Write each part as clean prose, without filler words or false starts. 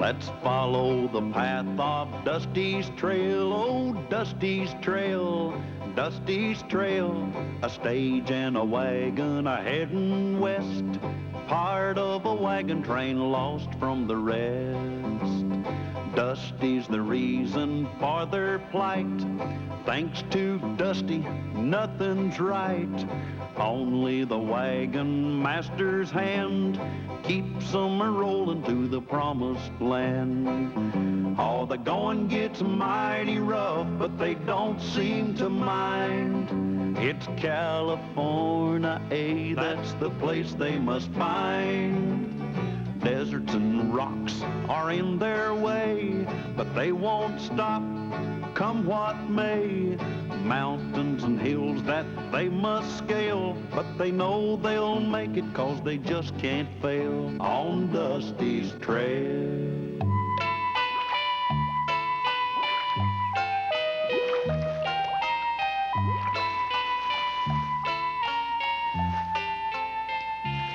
Let's follow the path of Dusty's trail, oh, Dusty's trail, Dusty's trail. A stage and a wagon a heading west, part of a wagon train lost from the rest. Dusty's the reason for their plight. Thanks to Dusty, nothing's right. Only the wagon master's hand keeps them a-rolling to the promised land. Oh, the going gets mighty rough, but they don't seem to mind. It's California, that's the place they must find. Deserts and rocks are in their way, but they won't stop, come what may. Mountains and hills that they must scale, but they know they'll make it 'cause they just can't fail on Dusty's trail.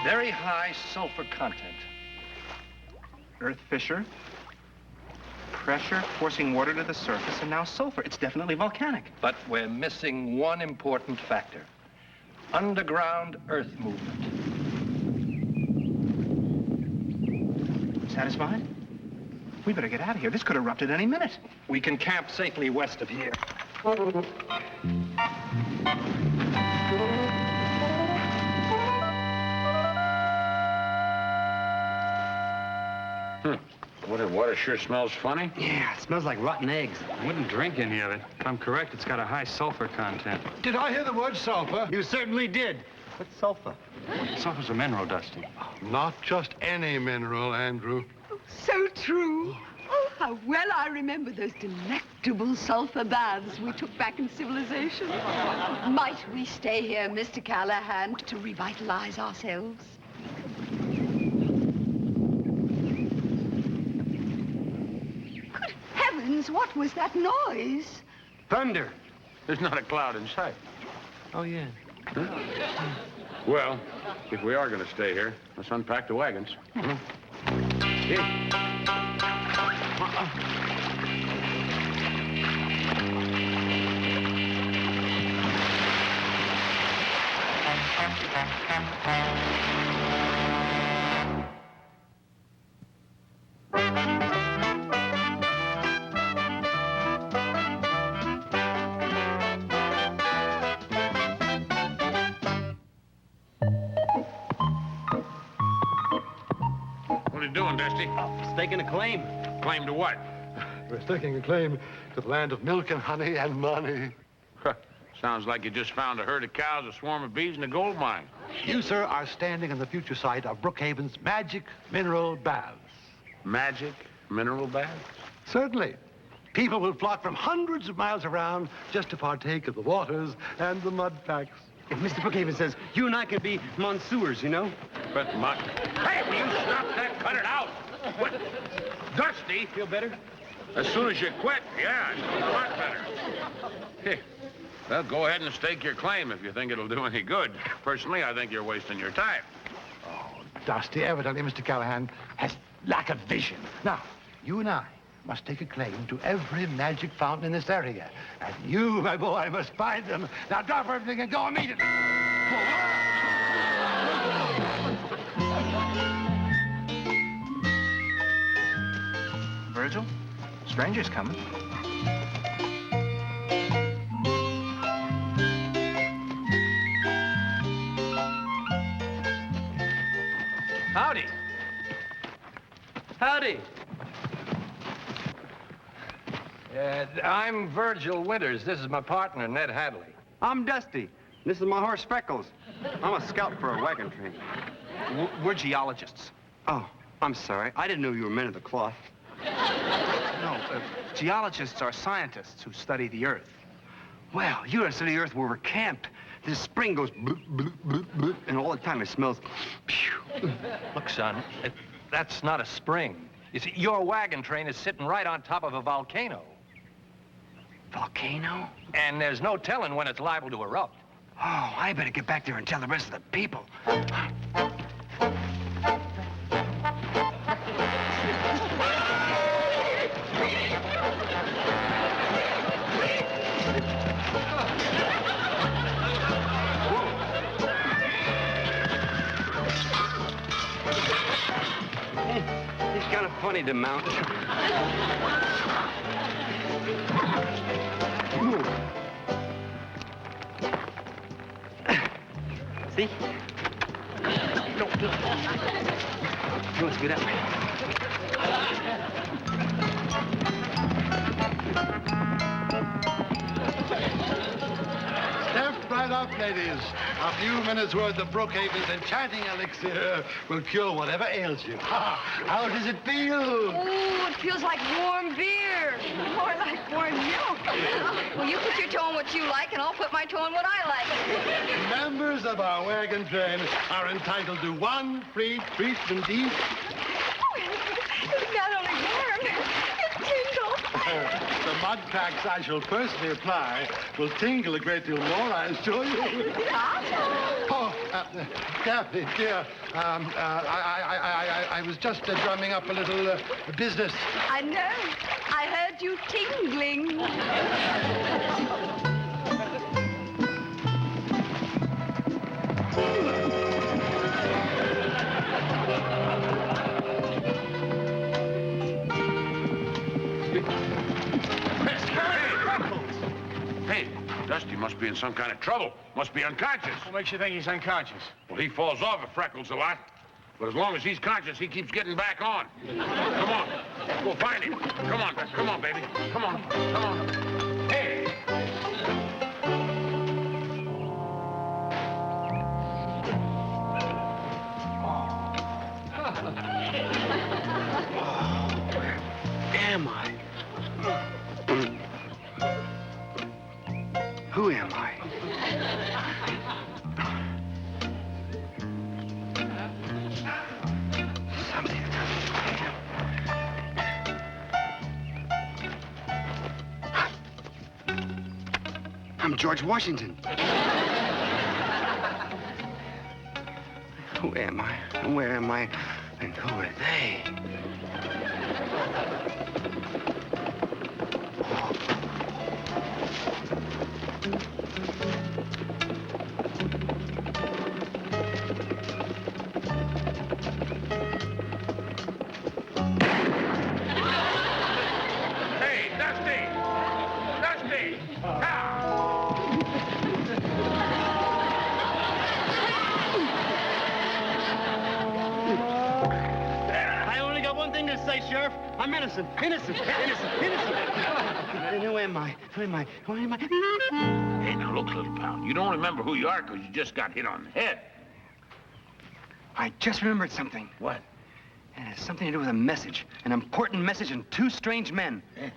Very high sulfur content. Earth fissure, pressure forcing water to the surface, and now sulfur. It's definitely volcanic. But we're missing one important factor. Underground earth movement. Satisfied? We better get out of here. This could erupt at any minute. We can camp safely west of here. Water sure smells funny. Yeah, it smells like rotten eggs. I wouldn't drink any of it. If I'm correct, it's got a high sulfur content. Did I hear the word sulfur? You certainly did. What's sulfur? Sulfur's a mineral, Dusty. Not just any mineral, Andrew. So true. Oh, how well I remember those delectable sulfur baths we took back in civilization. Might we stay here, Mr. Callahan, to revitalize ourselves? Good heavens, what was that noise? Thunder. There's not a cloud in sight. Oh, yeah. Huh? Well, if we are going to stay here, let's unpack the wagons. Here. What are you doing, Dusty? Staking a claim. Claim to what? We're staking a claim to the land of milk and honey and money. Sounds like you just found a herd of cows, a swarm of bees, and a gold mine. You, sir, are standing on the future site of Brookhaven's magic mineral baths. Magic mineral baths? Certainly. People will flock from hundreds of miles around just to partake of the waters and the mud packs. If Mr. Brookhaven says you and I can be monsieurs, you know? But hey, will you stop that? Cut it out! What? Dusty? Feel better? As soon as you quit, yeah, it's a lot better. Hey, well, go ahead and stake your claim if you think it'll do any good. Personally, I think you're wasting your time. Oh, Dusty, evidently Mr. Callahan has lack of vision. Now, you and I must take a claim to every magic fountain in this area. And you, my boy, must find them. Now drop everything and go immediately. Virgil, stranger's coming. Howdy. Howdy. I'm Virgil Winters. This is my partner, Ned Hadley. I'm Dusty. This is my horse, Freckles. I'm a scout for a wagon train. We're geologists. Oh, I'm sorry. I didn't know you were men of the cloth. No, geologists are scientists who study the Earth. Well, you're a city Earth where we're camped. This spring goes bloop, bloop, bloop, bloop, and all the time it smells. Pew. Look, son, that's not a spring. You see, your wagon train is sitting right on top of a volcano. Volcano? And there's no telling when it's liable to erupt. Oh, I better get back there and tell the rest of the people. kind of funny to mount. See? No. He wants to be that way. Step right up, ladies. A few minutes' worth of Brookhaven's enchanting elixir will cure whatever ails you. How does it feel? Oh, it feels like warm beer. More like warm milk. Well, you put your toe in what you like, and I'll put my toe in what I like. Members of our wagon train are entitled to one free treat indeed. It's not only warm, it tingles. The mud packs I shall personally apply will tingle a great deal more, I assure you. Oh, Kathy, dear, I was just drumming up a little business. I know. I heard you tingling. Hey, Dusty must be in some kind of trouble. Must be unconscious. What makes you think he's unconscious? Well, he falls off of Freckles a lot. But as long as he's conscious, he keeps getting back on. Come on. We'll find him. Come on, baby. Come on. Hey! Am I? Who am I? Something. I'm George Washington. Who am I? And where am I? And who are they? Hey, Dusty! Dusty! I only got one thing to say, Sheriff. I'm innocent. Innocent. And who am I? Who am I? Hey, now look, little pal. You don't remember who you are because you just got hit on the head. I just remembered something. What? It has something to do with a message. An important message and two strange men. Eh?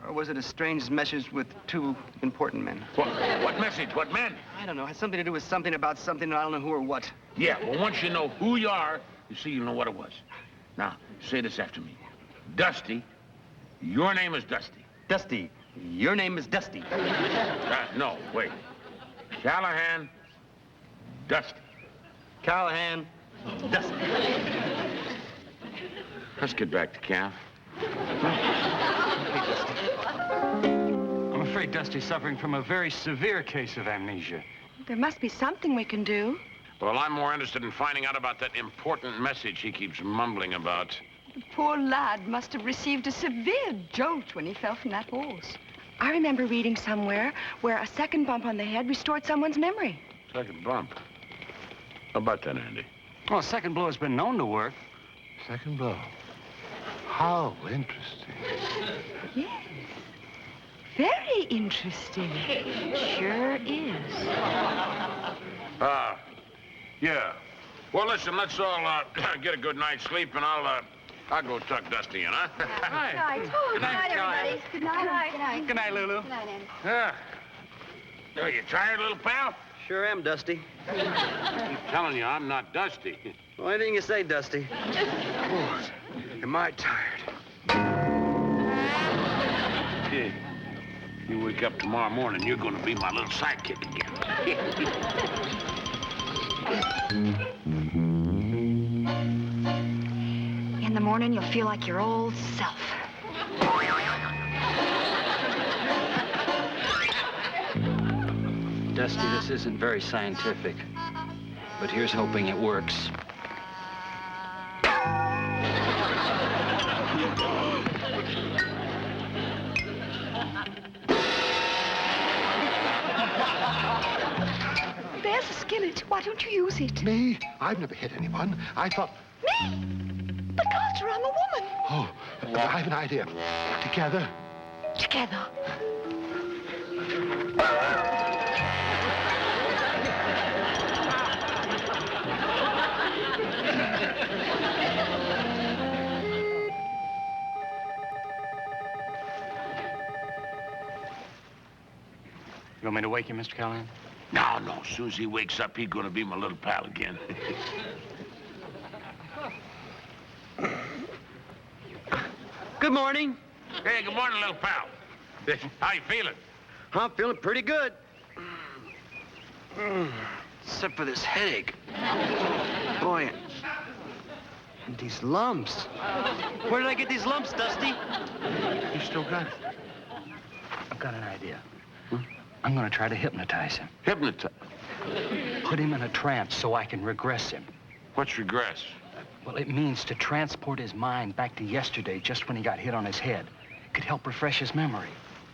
Or was it a strange message with two important men? What message? What men? I don't know. It has something to do with something about something, and I don't know who or what. Yeah, well, once you know who you are, you see, you'll know what it was. Now, say this after me. Dusty, your name is Dusty. Dusty, your name is Dusty. No, wait. Callahan, Dusty. Callahan, Dusty. Let's get back to camp. I'm afraid Dusty's suffering from a very severe case of amnesia. There must be something we can do. Well, I'm more interested in finding out about that important message he keeps mumbling about. The poor lad must have received a severe jolt when he fell from that horse. I remember reading somewhere where a second bump on the head restored someone's memory. Second bump. How about that, Andy? Well, a second blow has been known to work. Second blow. How interesting. Yes. Very interesting. Sure is. Yeah. Well, listen, let's all get a good night's sleep, and I'll go tuck Dusty in, huh? Night. Good night, everybody. Good night. Good night. Good night, Lulu. Good night, Andy. Yeah. Are you tired, little pal? Sure am, Dusty. I'm telling you, I'm not Dusty. Well, anything you say, Dusty. Oh, am I tired? Kid, you wake up tomorrow morning, you're gonna be my little sidekick again. In the morning, you'll feel like your old self. Dusty, this isn't very scientific, but here's hoping it works. skillet. Why don't you use it? Me? I've never hit anyone. I thought... Me? But Carter, I'm a woman. Oh, I have an idea. Together. Together. You want me to wake you, Mr. Callahan? No, no. As soon as he wakes up, he's gonna be my little pal again. Good morning. Hey, good morning, little pal. How you feeling? I'm feeling pretty good. Except for this headache. Boy, and these lumps. Where did I get these lumps, Dusty? You still got it. I've got an idea. I'm going to try to hypnotize him. Hypnotize? Put him in a trance so I can regress him. What's regress? Well, it means to transport his mind back to yesterday, just when he got hit on his head. Could help refresh his memory.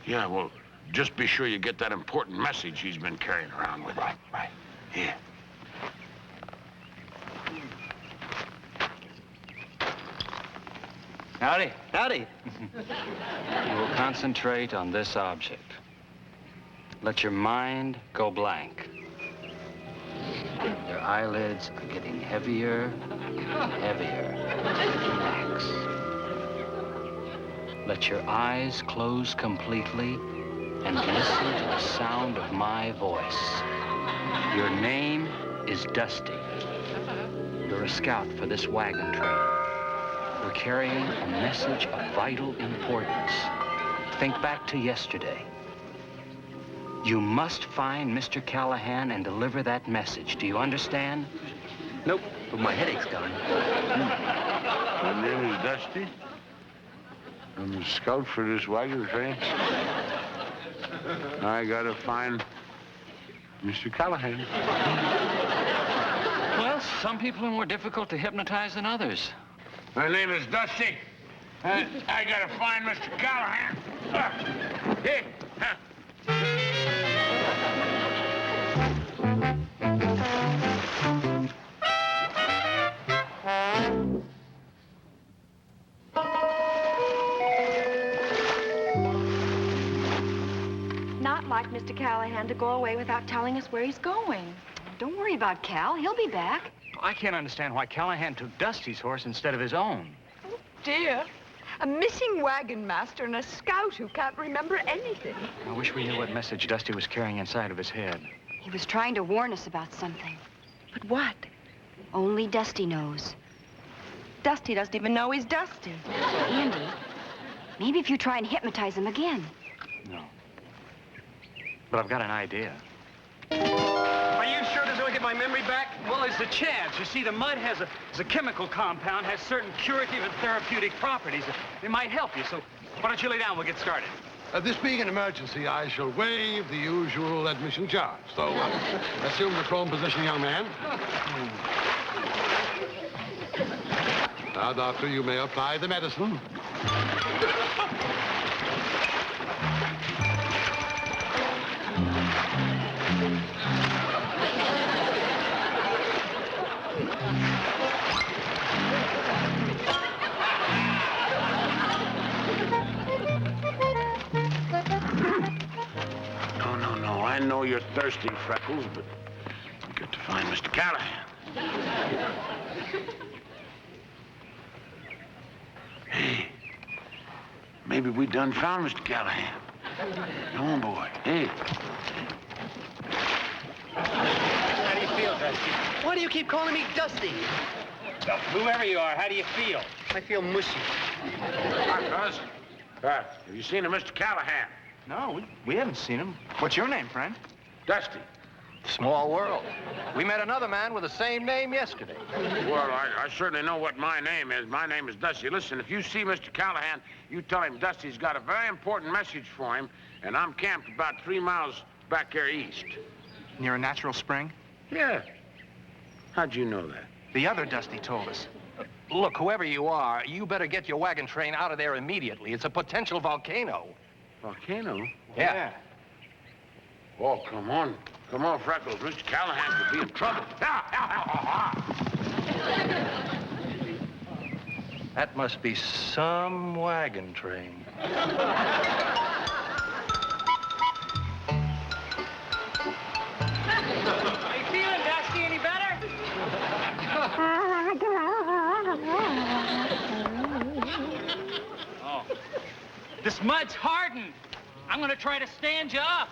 Yeah, well, just be sure you get that important message he's been carrying around with him. Right. Here. Howdy. Howdy. You will concentrate on this object. Let your mind go blank. Your eyelids are getting heavier and heavier. Relax. Let your eyes close completely and listen to the sound of my voice. Your name is Dusty. You're a scout for this wagon train. We're carrying a message of vital importance. Think back to yesterday. You must find Mr. Callahan and deliver that message. Do you understand? Nope, but my headache's gone. My name is Dusty. I'm a scout for this wagon train. I gotta find Mr. Callahan. Well, some people are more difficult to hypnotize than others. My name is Dusty. I gotta find Mr. Callahan. Hey. Not like Mr. Callahan to go away without telling us where he's going. Don't worry about Cal. He'll be back. I can't understand why Callahan took Dusty's horse instead of his own. Dear. A missing wagon master and a scout who can't remember anything. I wish we knew what message Dusty was carrying inside of his head. He was trying to warn us about something. But what? Only Dusty knows. Dusty doesn't even know he's Dusty. Andy, maybe if you try and hypnotize him again. No. But I've got an idea. Are you sure this will get my memory back? Well, there's a chance. You see, the mud has a chemical compound, has certain curative and therapeutic properties. It might help you, so why don't you lay down? We'll get started. This being an emergency, I shall waive the usual admission charge. So, assume the prone position, young man. Now, doctor, you may apply the medicine. No, I know you're thirsty, Freckles, but you got to find Mr. Callahan. Hey, maybe we done found Mr. Callahan. Come on, boy. Hey. How do you feel, Dusty? Why do you keep calling me Dusty? Whoever you are, how do you feel? I feel mushy. Hi, fellas. Have you seen a Mr. Callahan? No, we haven't seen him. What's your name, friend? Dusty. Small world. We met another man with the same name yesterday. Well, I certainly know what my name is. My name is Dusty. Listen, if you see Mr. Callahan, you tell him Dusty's got a very important message for him, and I'm camped about 3 miles back there east. Near a natural spring? Yeah. How'd you know that? The other Dusty told us. Look, whoever you are, you better get your wagon train out of there immediately. It's a potential volcano. Volcano? Yeah. Oh, come on. Come on, Freckles. Mr. Callahan could be in trouble. That must be some wagon train. How you feeling, Dusty? Any better? Oh. This mud's hardened. I'm gonna try to stand you up.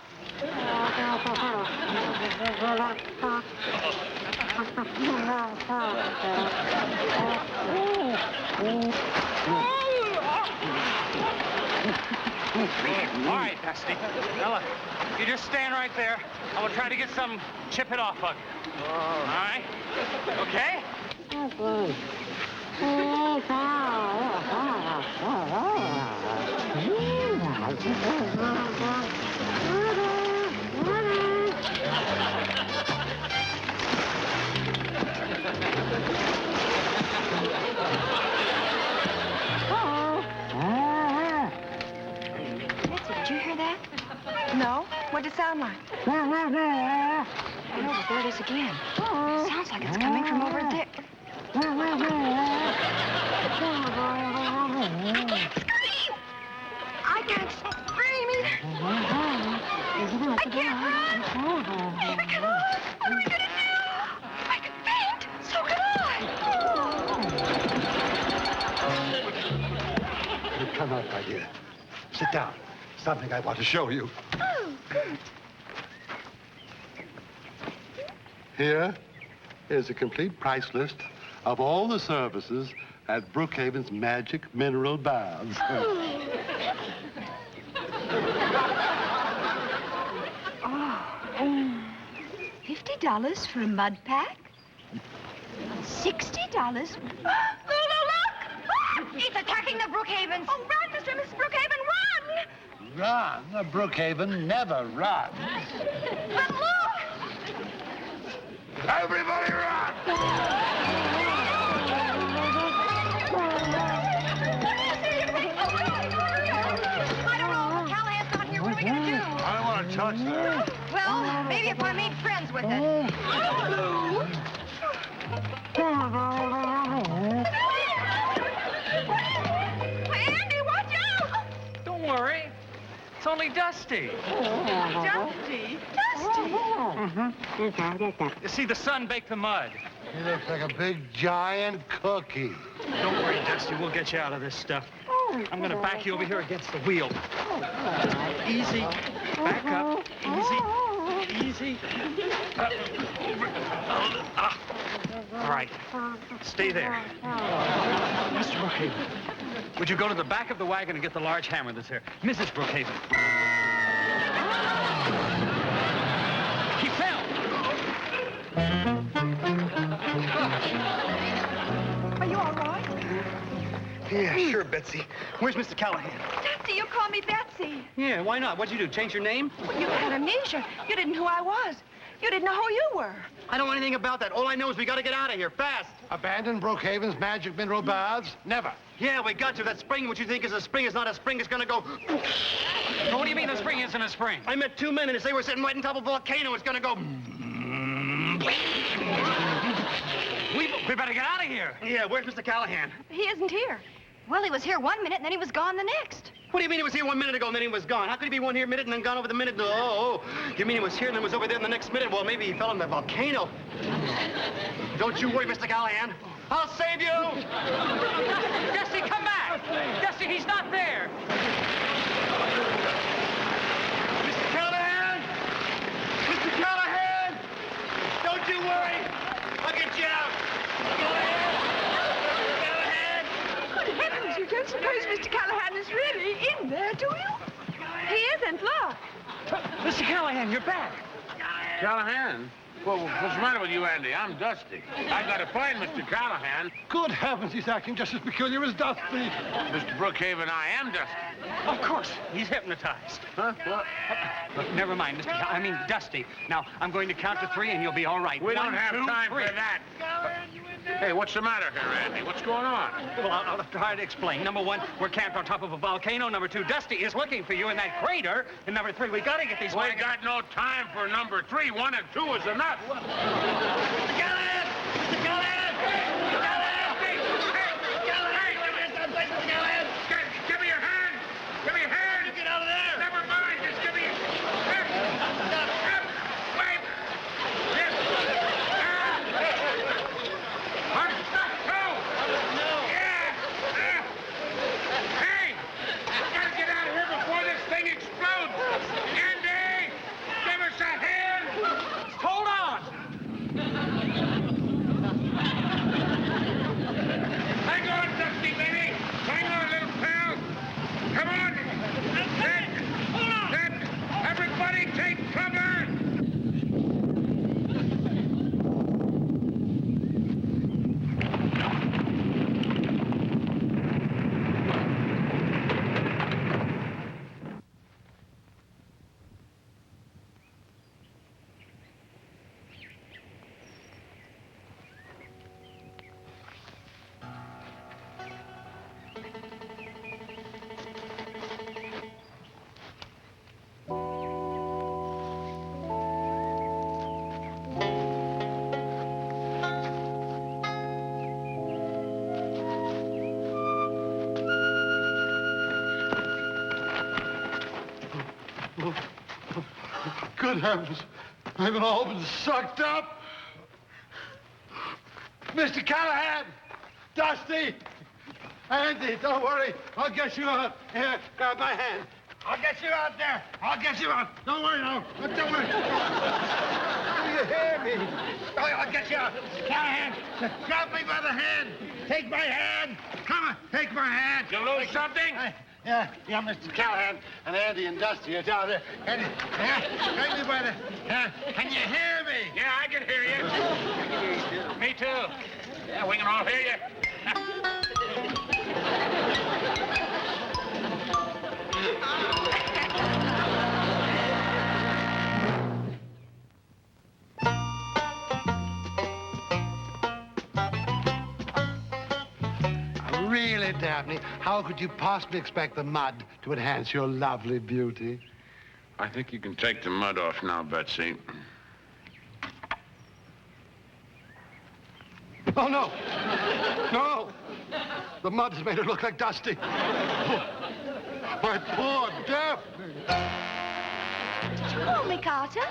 All right, Dusty. Now look, you just stand right there. I'm gonna try to get some, chip it off of you. All right? Okay? Betsy, did you hear that? No? What did it sound like? I know, but there it is again. Sounds like it's coming from over there. Scream! I can't scream either. I can't run. I cannot. What am I gonna do? I can faint. So can I. Come out, my dear. Sit down. Something I want to show you. Oh, good. Here is a complete price list of all the services at Brookhaven's Magic Mineral Baths. $50 for a mud pack? $60? Lulu, look! It's attacking the Brookhavens. Oh, run, Mr. and Mrs. Brookhaven, run! Run? Brookhaven never runs. But look! Everybody run! I don't know. Callahan's not here. What are we gonna do? I don't want to touch that. Well, maybe if I made friends with it. Andy, watch out! Don't worry. It's only Dusty. Dusty? Dusty? You see, the sun baked the mud. He looks like a big, giant cookie. Don't worry, Dusty. We'll get you out of this stuff. I'm gonna back you over here against the wheel. Easy. Back up. Easy. Easy. All right. Stay there. Mr. Brookhaven, would you go to the back of the wagon and get the large hammer that's there? Mrs. Brookhaven. He fell. Are you all right? Yeah, sure, Betsy. Where's Mr. Callahan? Dusty, you call me Betsy. Yeah, why not? What'd you do, change your name? Well, you had amnesia. You didn't know who I was. You didn't know who you were. I don't know anything about that. All I know is we gotta get out of here, fast. Abandon Brookhaven's Magic Mineral Baths? Never. Yeah, we got to. That spring, what you think is a spring, is not a spring. It's gonna go... Well, what do you mean the spring isn't a spring? I met two men, and as they were sitting right on top of a volcano, it's gonna go... We better get out of here. Yeah, where's Mr. Callahan? He isn't here. Well, he was here 1 minute, and then he was gone the next. What do you mean he was here 1 minute ago and then he was gone? How could he be one here minute and then gone over the minute? Oh. You mean he was here and then was over there in the next minute? Well, maybe he fell in the volcano. Don't you worry, Mr. Callahan. I'll save you! Dusty, come back! Dusty, he's not there! Mr. Callahan! Mr. Callahan! Don't you worry! I'll get you out! Callahan! Good heavens, you don't suppose Mr. Callahan is really in there, do you? He isn't, look. Mr. Callahan, you're back. Callahan? Well, what's the matter with you, Andy? I'm Dusty. I gotta find Mr. Callahan. Good heavens, he's acting just as peculiar as Dusty. Mr. Brookhaven, I am Dusty. Of course, he's hypnotized. Huh? What? Look, never mind, Dusty. Now, I'm going to count to 3 and you'll be all right. We don't 1, have 2, time 3. for that. Hey, what's the matter here, Andy? What's going on? Well, I'll try to explain. Number one, we're camped on top of a volcano. Number two, Dusty is looking for you in that crater. And number three, we gotta get these We got no time for number 3. 1 and 2 is enough. Mr. Callahan! Mr. Callahan! Mr. Callahan! Hey! Mr. Callahan! Give me your hand! Give me your hand! Get out of there! Never mind. Just give me your... Wait! Yes! One, 2! Yeah! Hey! Gotta get out of here before this thing explodes! Andy! Give us a hand! Hold on! Hang on, Dusty, baby! Hang on, little pal! Come on! Then, everybody take cover! Good heavens. They've all been sucked up. Mr. Callahan! Dusty! Andy, don't worry. I'll get you out. Here, grab my hand. I'll get you out there. I'll get you out. Don't worry now. Don't worry. Do you hear me? I'll get you out. Callahan, grab me by the hand. Take my hand. Come on, take my hand. You lose something? Yeah, Mr. Callahan and Andy and Dusty are down there. Andy, take me by the... can you hear me? Yeah, I can hear you. Me too. Yeah, we can all hear you. Really, Daphne, how could you possibly expect the mud to enhance your lovely beauty? I think you can take the mud off now, Betsy. Oh, no. No. The mud has made her look like Dusty. My poor Daphne. Did you call me, Carter?